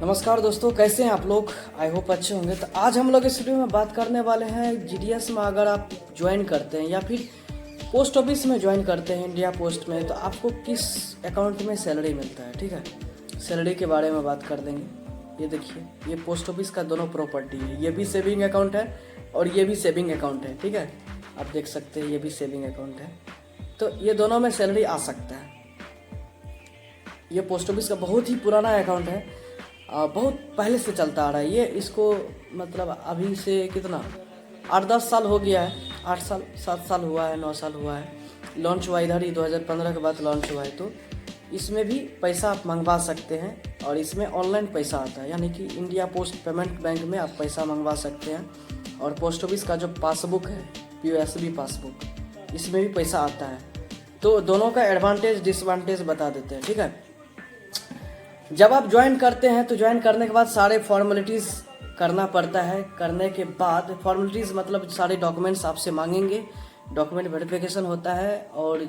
नमस्कार दोस्तों, कैसे हैं आप लोग। आई होप अच्छे होंगे। तो आज हम लोग इस वीडियो में बात करने वाले हैं जीडीएस में अगर आप ज्वाइन करते हैं या फिर पोस्ट ऑफिस में ज्वाइन करते हैं इंडिया पोस्ट में, तो आपको किस अकाउंट में सैलरी मिलता है। ठीक है, सैलरी के बारे में बात कर देंगे। ये देखिए, ये पोस्ट ऑफिस का दोनों प्रॉपर्टी है। ये भी सेविंग अकाउंट है और ये भी सेविंग अकाउंट है। ठीक है, आप देख सकते हैं ये भी सेविंग अकाउंट है। तो ये दोनों में सैलरी आ सकता है। ये पोस्ट ऑफिस का बहुत ही पुराना अकाउंट है, बहुत पहले से चलता आ रहा है। ये इसको मतलब अभी से कितना 8-10 साल हो गया है। 8 साल 7 साल हुआ है, 9 साल हुआ है। लॉन्च हुआ इधर ही 2015 के बाद लॉन्च हुआ है। तो इसमें भी पैसा आप मंगवा सकते हैं और इसमें ऑनलाइन पैसा आता है, यानी कि इंडिया पोस्ट पेमेंट बैंक में आप पैसा मंगवा सकते हैं। और पोस्ट ऑफिस का जो पासबुक है, POSB पासबुक, इसमें भी पैसा आता है। तो दोनों का एडवांटेज डिसएडवांटेज बता देते हैं। ठीक है, जब आप ज्वाइन करते हैं तो ज्वाइन करने के बाद सारे फॉर्मेलिटीज़ करना पड़ता है। करने के बाद फॉर्मेलिटीज़ मतलब सारे डॉक्यूमेंट्स आपसे मांगेंगे, डॉक्यूमेंट वेरिफिकेशन होता है। और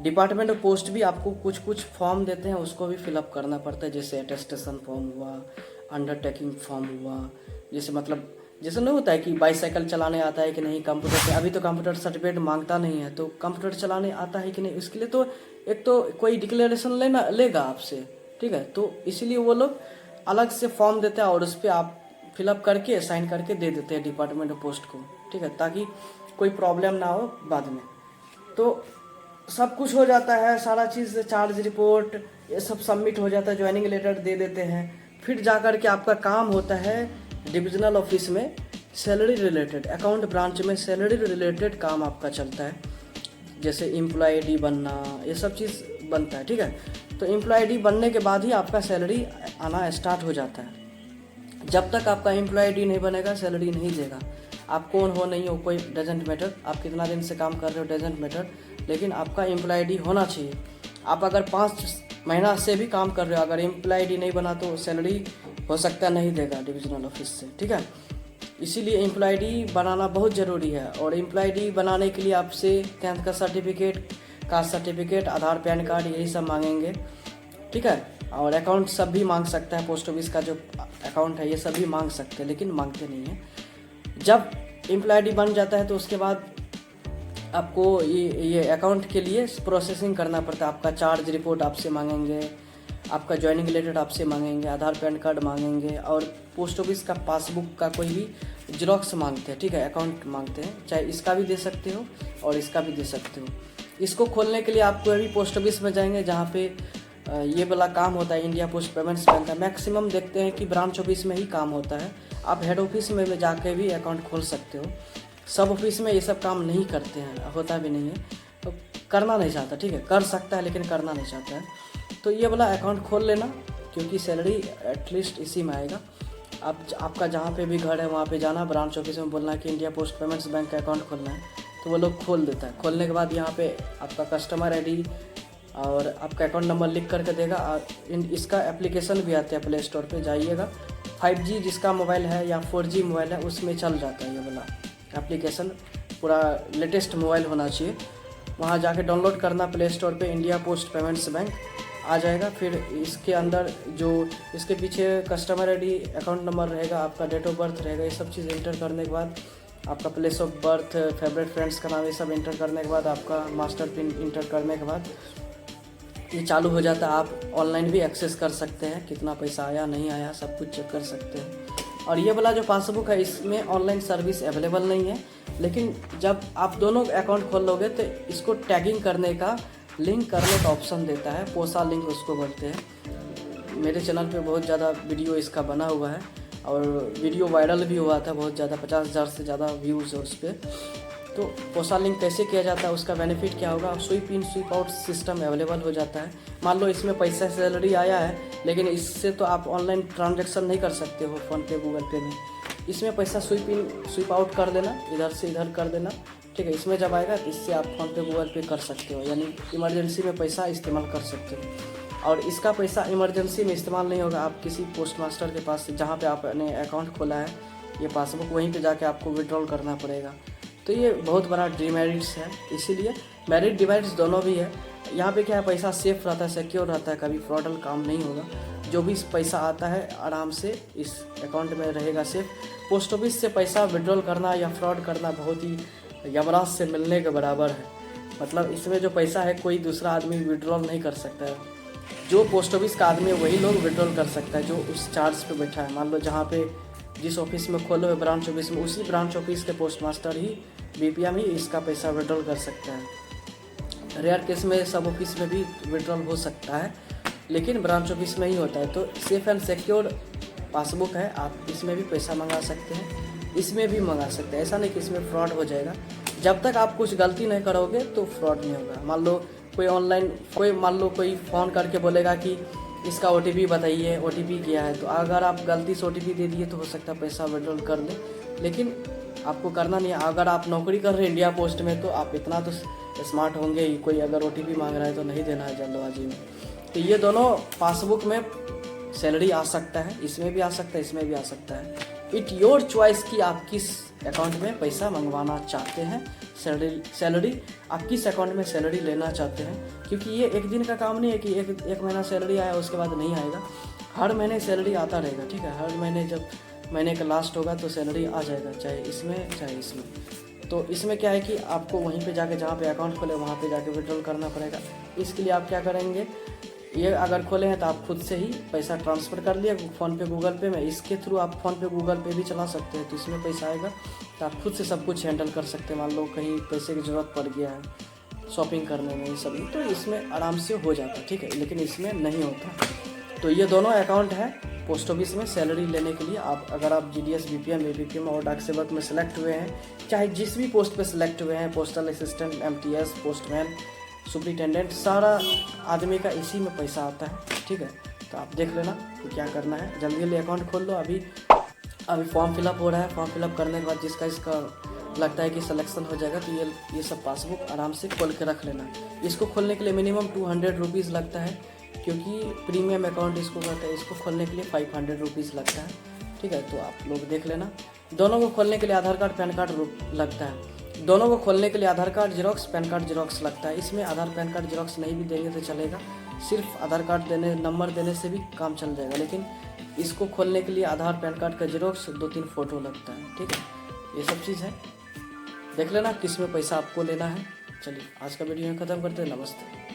डिपार्टमेंट ऑफ पोस्ट भी आपको कुछ कुछ फॉर्म देते हैं, उसको भी फिलअप करना पड़ता है। जैसे अटेस्टेशन फॉर्म हुआ, अंडरटेकिंग फॉर्म हुआ। जैसे मतलब जैसे नहीं होता है कि बाईसाइकिल चलाने आता है कि नहीं, कंप्यूटर से अभी तो कंप्यूटर सर्टिफिकेट मांगता नहीं है, तो कंप्यूटर चलाने आता है कि नहीं, इसके लिए तो एक तो कोई डिक्लेरेशन लेगा आपसे। ठीक है, तो इसीलिए वो लोग अलग से फॉर्म देते हैं और उस पर आप फिलअप करके साइन करके दे देते हैं डिपार्टमेंट ऑफ पोस्ट को। ठीक है, ताकि कोई प्रॉब्लम ना हो बाद में। तो सब कुछ हो जाता है, सारा चीज़, चार्ज रिपोर्ट ये सब सबमिट हो जाता है, ज्वाइनिंग लेटर दे देते हैं। फिर जा कर के आपका काम होता है डिविजनल ऑफिस में सैलरी रिलेटेड, अकाउंट ब्रांच में सैलरी रिलेटेड काम आपका चलता है। जैसे एम्प्लॉय ID बनना, ये सब चीज़ बनता है। ठीक है, तो एम्प्लॉय ID बनने के बाद ही आपका सैलरी आना स्टार्ट हो जाता है। जब तक आपका एम्प्लॉय ID नहीं बनेगा सैलरी नहीं देगा। आप कौन हो नहीं हो कोई डजेंट मैटर, आप कितना दिन से काम कर रहे हो डजेंट मैटर, लेकिन आपका एम्प्लॉय ID होना चाहिए। आप अगर 5 महीना से भी काम कर रहे हो, अगर एम्प्लॉय ID नहीं बना तो सैलरी हो सकता नहीं देगा डिविजनल ऑफिस से। ठीक है, इसीलिए एम्प्लॉय ID बनाना बहुत ज़रूरी है। और एम्प्लॉय ID बनाने के लिए आपसे 10th का सर्टिफिकेट, कास्ट सर्टिफिकेट, आधार, पैन कार्ड, यही सब मांगेंगे। ठीक है, और अकाउंट सब भी मांग सकता है। पोस्ट ऑफिस का जो अकाउंट है ये सब भी मांग सकते हैं, लेकिन मांगते नहीं हैं। जब एम्प्लॉय ID बन जाता है तो उसके बाद आपको ये अकाउंट के लिए प्रोसेसिंग करना पड़ता है। आपका चार्ज रिपोर्ट आपसे मांगेंगे, आपका ज्वाइनिंग लेटर आपसे मांगेंगे, आधार, पैन कार्ड मांगेंगे, और पोस्ट ऑफिस का पासबुक का कोई भी जेरॉक्स मांगते हैं। ठीक है, अकाउंट मांगते हैं, चाहे इसका भी दे सकते हो और इसका भी दे सकते हो। इसको खोलने के लिए आपको अभी पोस्ट ऑफिस में जाएंगे जहाँ पे ये वाला काम होता है इंडिया पोस्ट पेमेंट्स बैंक का। मैक्सिमम देखते हैं कि ब्रांच ऑफिस में ही काम होता है। आप हेड ऑफिस में जाके भी अकाउंट खोल सकते हो। सब ऑफिस में ये सब काम नहीं करते हैं, होता भी नहीं है, तो करना नहीं चाहता। ठीक है, कर सकता है लेकिन करना नहीं चाहता है। तो ये वाला अकाउंट खोल लेना, क्योंकि सैलरी एटलीस्ट इसी में आएगा। आपका जहाँ पे भी घर है वहाँ पे जाना, ब्रांच ऑफिस में बोलना कि इंडिया पोस्ट पेमेंट्स बैंक का अकाउंट खोलना है, तो वो लोग खोल देता है। खोलने के बाद यहाँ पे आपका कस्टमर ID और आपका अकाउंट नंबर लिख करके देगा। इसका एप्लीकेशन भी आता है, प्ले स्टोर पे जाइएगा। 5G जिसका मोबाइल है या 4G मोबाइल है उसमें चल जाता है ये वाला एप्लीकेशन। पूरा लेटेस्ट मोबाइल होना चाहिए। वहाँ जाके डाउनलोड करना प्ले स्टोर पे, इंडिया पोस्ट पेमेंट्स बैंक आ जाएगा। फिर इसके अंदर जो इसके पीछे कस्टमर ID, अकाउंट नंबर रहेगा, आपका डेट ऑफ बर्थ रहेगा। ये सब चीज़ इंटर करने के बाद आपका place of birth, favourite friends का नाम, ये सब इंटर करने के बाद आपका मास्टर पिन इंटर करने के बाद ये चालू हो जाता है। आप ऑनलाइन भी एक्सेस कर सकते हैं, कितना पैसा आया नहीं आया सब कुछ चेक कर सकते हैं। और ये वाला जो पासबुक है इसमें ऑनलाइन सर्विस अवेलेबल नहीं है, लेकिन जब आप दोनों अकाउंट खोल लोगे तो इसको टैगिंग करने का, लिंक करने का ऑप्शन देता है। पोसा लिंक उसको बोलते हैं। मेरे चैनल पे बहुत ज़्यादा वीडियो इसका बना हुआ है और वीडियो वायरल भी हुआ था बहुत ज़्यादा, 50,000 से ज़्यादा व्यूज़ है उस पर। तो पोसा लिंक कैसे किया जाता है, उसका बेनिफिट क्या होगा, स्वीप इन स्वीप आउट सिस्टम अवेलेबल हो जाता है। मान लो इसमें पैसा सैलरी आया है, लेकिन इससे तो आप ऑनलाइन ट्रांजैक्शन नहीं कर सकते हो फ़ोन पे, गूगल पे में। इसमें पैसा स्वीप इन स्वीप आउट कर देना, इधर से इधर कर देना। ठीक है, इसमें जब आएगा तो इससे आप फ़ोन पे, गूगल पे कर सकते हो, यानी इमरजेंसी में पैसा इस्तेमाल कर सकते हो। और इसका पैसा इमरजेंसी में इस्तेमाल नहीं होगा, आप किसी पोस्ट मास्टर के पास जहाँ पे आपने अकाउंट खोला है ये पासबुक, वहीं पे जाके आपको विड्रॉल करना पड़ेगा। तो ये बहुत बड़ा डिमेरिट्स है, इसीलिए मेरिट डिमेरिट्स दोनों भी है। यहाँ पे क्या है, पैसा सेफ रहता है, सिक्योर रहता है, कभी फ्रॉडल काम नहीं होगा। जो भी पैसा आता है आराम से इस अकाउंट में रहेगा सेफ। पोस्ट ऑफिस से पैसा विड्रॉल करना या फ्रॉड करना बहुत ही यमराज से मिलने के बराबर है। मतलब इसमें जो पैसा है कोई दूसरा आदमी विड्रॉल नहीं कर सकता है। जो पोस्ट ऑफिस का आदमी है वही लोग विड्रॉल कर सकता है जो उस चार्ज पे बैठा है। मान लो जहाँ पे जिस ऑफिस में खोलो है ब्रांच ऑफिस में, उसी ब्रांच ऑफिस के पोस्ट मास्टर ही बीपीएम ही इसका पैसा विड्रॉल कर सकता है। रेयर केस में सब ऑफिस में भी विड्रॉल हो सकता है, लेकिन ब्रांच ऑफिस में ही होता है। तो सेफ एंड सिक्योर पासबुक है, आप इसमें भी पैसा मंगा सकते हैं, इसमें भी मंगा सकते हैं। ऐसा नहीं कि इसमें फ्रॉड हो जाएगा। जब तक आप कुछ गलती नहीं करोगे तो फ्रॉड नहीं होगा। मान लो कोई ऑनलाइन कोई फ़ोन करके बोलेगा कि इसका OTP बताइए, OTP किया है, तो अगर आप गलती से OTP दे दिए तो हो सकता है पैसा विड्रॉल कर ले, लेकिन आपको करना नहीं है। अगर आप नौकरी कर रहे हैं इंडिया पोस्ट में तो आप इतना तो स्मार्ट होंगे ही, कोई अगर OTP मांग रहा है तो नहीं देना है जल्दबाजी में। तो ये दोनों पासबुक में सैलरी आ सकता है, इसमें भी आ सकता है, इसमें भी आ सकता है। इट योर चॉइस कि आप किस अकाउंट में पैसा मंगवाना चाहते हैं, सैलरी आप किस अकाउंट में सैलरी लेना चाहते हैं। क्योंकि ये एक दिन का काम नहीं है कि एक महीना सैलरी आया उसके बाद नहीं आएगा। हर महीने सैलरी आता रहेगा, ठीक है। हर महीने जब महीने का लास्ट होगा तो सैलरी आ जाएगा, चाहे इसमें चाहे इसमें। तो इसमें क्या है कि आपको वहीं पे जाके जहाँ पे अकाउंट खोले वहाँ पे जाके विड्रॉल करना पड़ेगा। इसके लिए आप क्या करेंगे, ये अगर खोले हैं तो आप खुद से ही पैसा ट्रांसफ़र कर लिया फ़ोन पे गूगल पे में। इसके थ्रू आप फ़ोन पे गूगल पे भी चला सकते हैं, तो इसमें पैसा आएगा तो आप खुद से सब कुछ हैंडल कर सकते हैं। मान लो कहीं पैसे की ज़रूरत पड़ गया है शॉपिंग करने में, ये सब तो इसमें आराम से हो जाता है, ठीक है। लेकिन इसमें नहीं होता। तो ये दोनों अकाउंट है पोस्ट ऑफिस में सैलरी लेने के लिए। आप अगर आप GDS, BPM, ABPM और डाक सेवक में सेलेक्ट हुए हैं, चाहे जिस भी पोस्ट पे सेलेक्ट हुए हैं, postal assistant, MTS, postman, superintendent, सारा आदमी का इसी में पैसा आता है, ठीक है। तो आप देख लेना कि क्या करना है, जल्दी जल्दी अकाउंट खोल लो। अभी फॉर्म फिलअप हो रहा है। फॉर्म फिलअप करने के बाद जिसका इसका लगता है कि सिलेक्शन हो जाएगा तो ये सब पासबुक आराम से खोल के रख लेना। इसको खोलने के लिए मिनिमम 200 रुपीज़ लगता है, क्योंकि प्रीमियम अकाउंट इसको कहते हैं। इसको खोलने के लिए 500 रुपीज़ लगता है, ठीक है। तो आप लोग देख लेना। दोनों को खोलने के लिए आधार कार्ड, पैन कार्ड लगता है। दोनों को खोलने के लिए Aadhaar card xerox, PAN card xerox लगता है। इसमें आधार पैन कार्ड जेरोक्स नहीं भी देंगे तो चलेगा, सिर्फ आधार कार्ड देने, नंबर देने से भी काम चल जाएगा। लेकिन इसको खोलने के लिए आधार पैन कार्ड का जेरोक्स, 2-3 फ़ोटो लगता है, ठीक है। ये सब चीज़ है, देख लेना किस में पैसा आपको लेना है। चलिए आज का वीडियो खत्म करते हैं। नमस्ते।